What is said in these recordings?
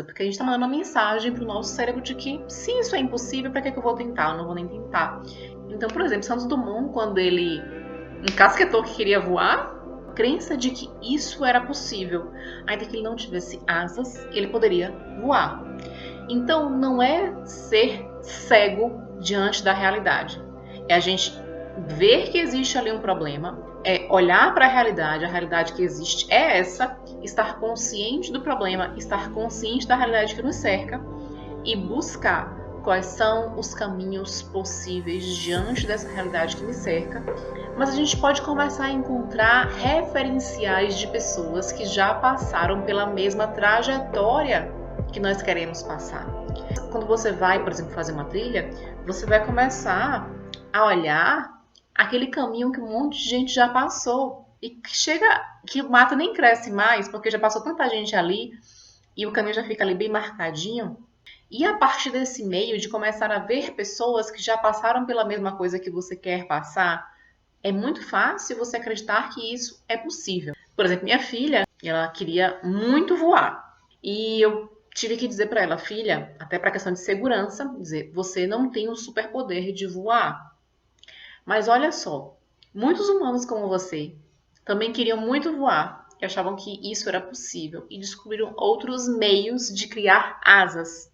força, porque a gente está mandando uma mensagem para o nosso cérebro de que se isso é impossível, para que eu vou tentar? Eu não vou nem tentar. Então, por exemplo, Santos Dumont, quando ele encasquetou que queria voar, a crença de que isso era possível, ainda que ele não tivesse asas, ele poderia voar. Então, não é ser cego diante da realidade. É a gente ver que existe ali um problema, é olhar para a realidade que existe é essa, estar consciente do problema, estar consciente da realidade que nos cerca e buscar quais são os caminhos possíveis diante dessa realidade que me cerca. Mas a gente pode começar a encontrar referenciais de pessoas que já passaram pela mesma trajetória que nós queremos passar. Quando você vai, por exemplo, fazer uma trilha, você vai começar a olhar aquele caminho que um monte de gente já passou e que chega que o mato nem cresce mais, porque já passou tanta gente ali e o caminho já fica ali bem marcadinho. E a partir desse meio de começar a ver pessoas que já passaram pela mesma coisa que você quer passar, é muito fácil você acreditar que isso é possível. Por exemplo, minha filha, ela queria muito voar. E eu tive que dizer para ela, filha, até para questão de segurança, dizer, você não tem o superpoder de voar. Mas olha só, muitos humanos como você também queriam muito voar e achavam que isso era possível e descobriram outros meios de criar asas.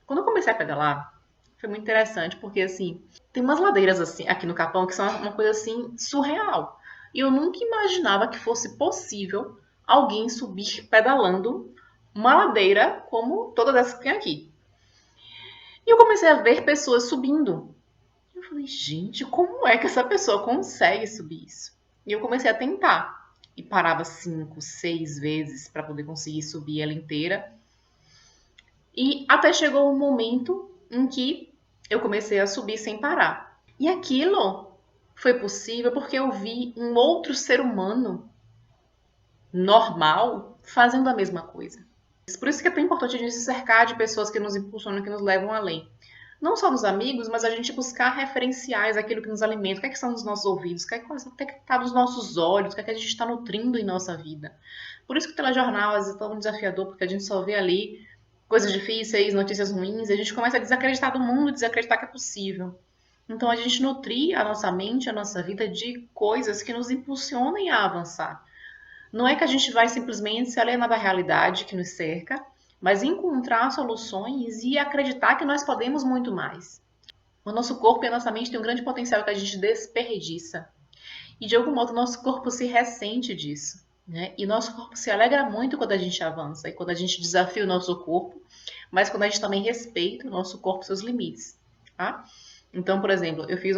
Quando eu comecei a pedalar, foi muito interessante porque assim, tem umas ladeiras assim aqui no Capão que são uma coisa assim surreal. E eu nunca imaginava que fosse possível alguém subir pedalando uma ladeira como todas essas que tem aqui. E eu comecei a ver pessoas subindo. Eu falei, gente, como é que essa pessoa consegue subir isso? E eu comecei a tentar. E parava 5, 6 vezes para poder conseguir subir ela inteira. E até chegou um momento em que eu comecei a subir sem parar. E aquilo foi possível porque eu vi um outro ser humano normal fazendo a mesma coisa. Por isso que é tão importante a gente se cercar de pessoas que nos impulsionam, que nos levam além. Não só nos amigos, mas a gente buscar referenciais, aquilo que nos alimenta, o que é que são nos nossos ouvidos, o que é que está nos nossos olhos, o que é que a gente está nutrindo em nossa vida. Por isso que o telejornal às vezes é tão desafiador, porque a gente só vê ali coisas difíceis, notícias ruins, e a gente começa a desacreditar do mundo, desacreditar que é possível. Então a gente nutrir a nossa mente, a nossa vida de coisas que nos impulsionem a avançar. Não é que a gente vai simplesmente se alienar da realidade que nos cerca, mas encontrar soluções e acreditar que nós podemos muito mais. O nosso corpo e a nossa mente têm um grande potencial que a gente desperdiça. E de algum modo o nosso corpo se ressente disso. Né? E o nosso corpo se alegra muito quando a gente avança e quando a gente desafia o nosso corpo, mas quando a gente também respeita o nosso corpo e seus limites. Tá? Então, por exemplo, eu fiz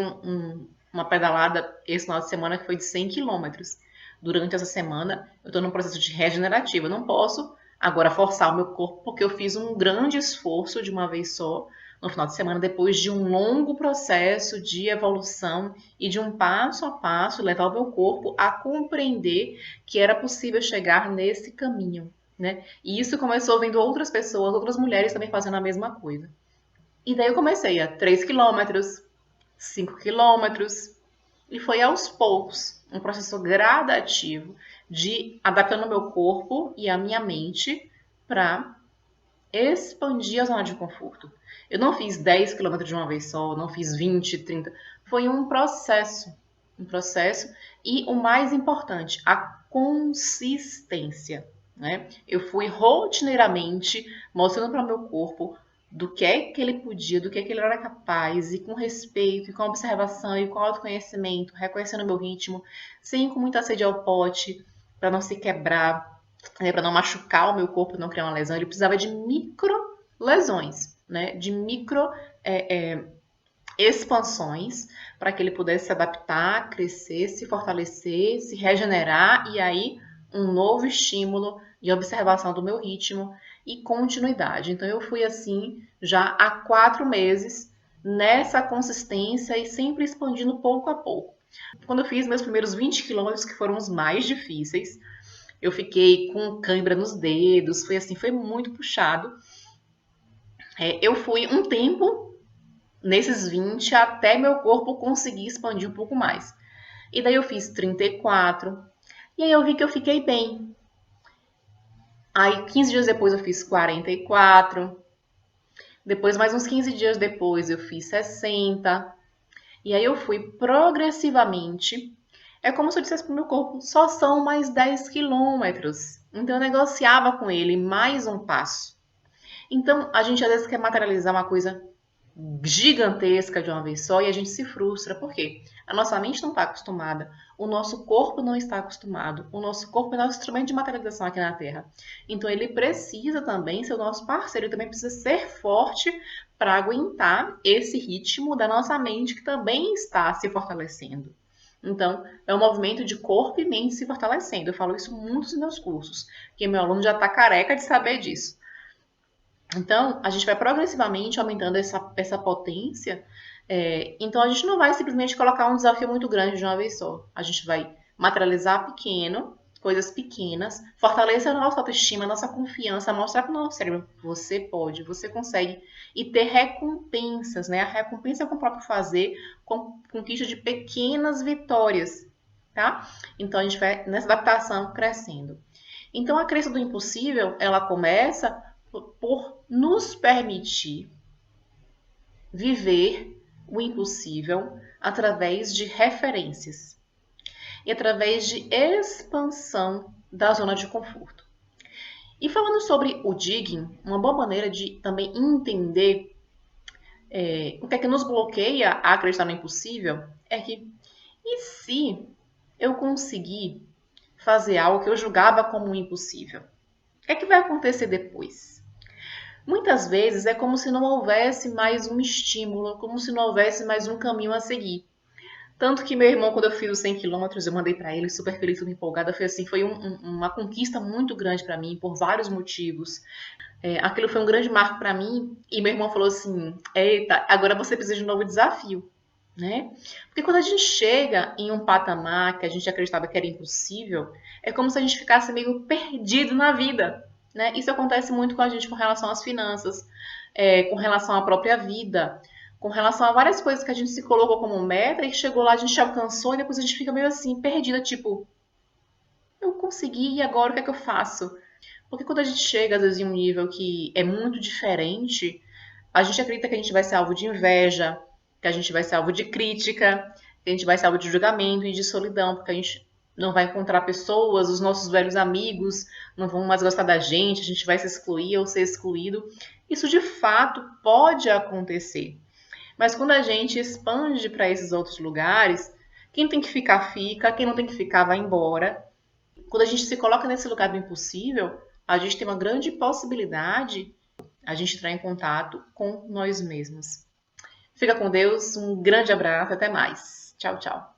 uma pedalada esse final de semana que foi de 100 quilômetros. Durante essa semana, eu estou num processo de regenerativo. Eu não posso agora forçar o meu corpo, porque eu fiz um grande esforço de uma vez só no final de semana, depois de um longo processo de evolução e de um passo a passo levar o meu corpo a compreender que era possível chegar nesse caminho, né? E isso começou vendo outras pessoas, outras mulheres também fazendo a mesma coisa. E daí eu comecei a 3 quilômetros, 5 quilômetros, e foi aos poucos, um processo gradativo de adaptando o meu corpo e a minha mente para expandir a zona de conforto. Eu não fiz 10 quilômetros de uma vez só, não fiz 20, 30. Foi um processo. Um processo. E o mais importante, a consistência. Né? Eu fui rotineiramente mostrando para o meu corpo do que é que ele podia, do que é que ele era capaz, e com respeito, e com observação, e com autoconhecimento, reconhecendo o meu ritmo, sem ir com muita sede ao pote, para não se quebrar, para não machucar o meu corpo, não criar uma lesão. Ele precisava de micro lesões, né? De micro expansões, para que ele pudesse se adaptar, crescer, se fortalecer, se regenerar, e aí um novo estímulo e observação do meu ritmo e continuidade. Então eu fui assim já há 4 meses nessa consistência e sempre expandindo pouco a pouco. Quando eu fiz meus primeiros 20 quilômetros, que foram os mais difíceis, eu fiquei com cãibra nos dedos, foi assim, foi muito puxado. Eu fui um tempo nesses 20 até meu corpo conseguir expandir um pouco mais. E daí eu fiz 34, e aí eu vi que eu fiquei bem. Aí 15 dias depois eu fiz 44. Depois, mais uns 15 dias depois, eu fiz 60. E aí eu fui progressivamente. É como se eu dissesse pro meu corpo, só são mais 10 quilômetros. Então eu negociava com ele mais um passo. Então a gente às vezes quer materializar uma coisa gigantesca de uma vez só e a gente se frustra. Por quê? A nossa mente não está acostumada, o nosso corpo não está acostumado, o nosso corpo é nosso instrumento de materialização aqui na Terra. Então ele precisa também ser o nosso parceiro, ele também precisa ser forte para aguentar esse ritmo da nossa mente que também está se fortalecendo. Então, é um movimento de corpo e mente se fortalecendo. Eu falo isso muito nos meus cursos, que meu aluno já está careca de saber disso. Então, a gente vai progressivamente aumentando essa potência. Então, a gente não vai simplesmente colocar um desafio muito grande de uma vez só. A gente vai materializar pequeno, coisas pequenas, fortalecer a nossa autoestima, a nossa confiança, mostrar para o nosso cérebro, você pode, você consegue. E ter recompensas, né? A recompensa com o próprio fazer, com conquista de pequenas vitórias, tá? Então, a gente vai nessa adaptação crescendo. Então, a crença do impossível, ela começa por nos permitir viver o impossível através de referências e através de expansão da zona de conforto. E falando sobre o digging, uma boa maneira de também entender o que é que nos bloqueia a acreditar no impossível é que, e se eu conseguir fazer algo que eu julgava como impossível? O que é que vai acontecer depois? Muitas vezes é como se não houvesse mais um estímulo, como se não houvesse mais um caminho a seguir. Tanto que meu irmão, quando eu fiz os 100 quilômetros, eu mandei para ele, super feliz, super empolgada. Foi assim, foi uma conquista muito grande para mim, por vários motivos. Aquilo foi um grande marco para mim. E meu irmão falou assim: eita, agora você precisa de um novo desafio, né? Porque quando a gente chega em um patamar que a gente acreditava que era impossível, é como se a gente ficasse meio perdido na vida, né? Isso acontece muito com a gente com relação às finanças, com relação à própria vida, com relação a várias coisas que a gente se colocou como meta e chegou lá, a gente alcançou e depois a gente fica meio assim, perdida, tipo, eu consegui e agora o que é que eu faço? Porque quando a gente chega, às vezes, em um nível que é muito diferente, a gente acredita que a gente vai ser alvo de inveja, que a gente vai ser alvo de crítica, que a gente vai ser alvo de julgamento e de solidão, porque a gente não vai encontrar pessoas, os nossos velhos amigos não vão mais gostar da gente, a gente vai se excluir ou ser excluído. Isso de fato pode acontecer. Mas quando a gente expande para esses outros lugares, quem tem que ficar, fica, quem não tem que ficar, vai embora. Quando a gente se coloca nesse lugar do impossível, a gente tem uma grande possibilidade a gente entrar em contato com nós mesmos. Fica com Deus, um grande abraço, até mais. Tchau, tchau.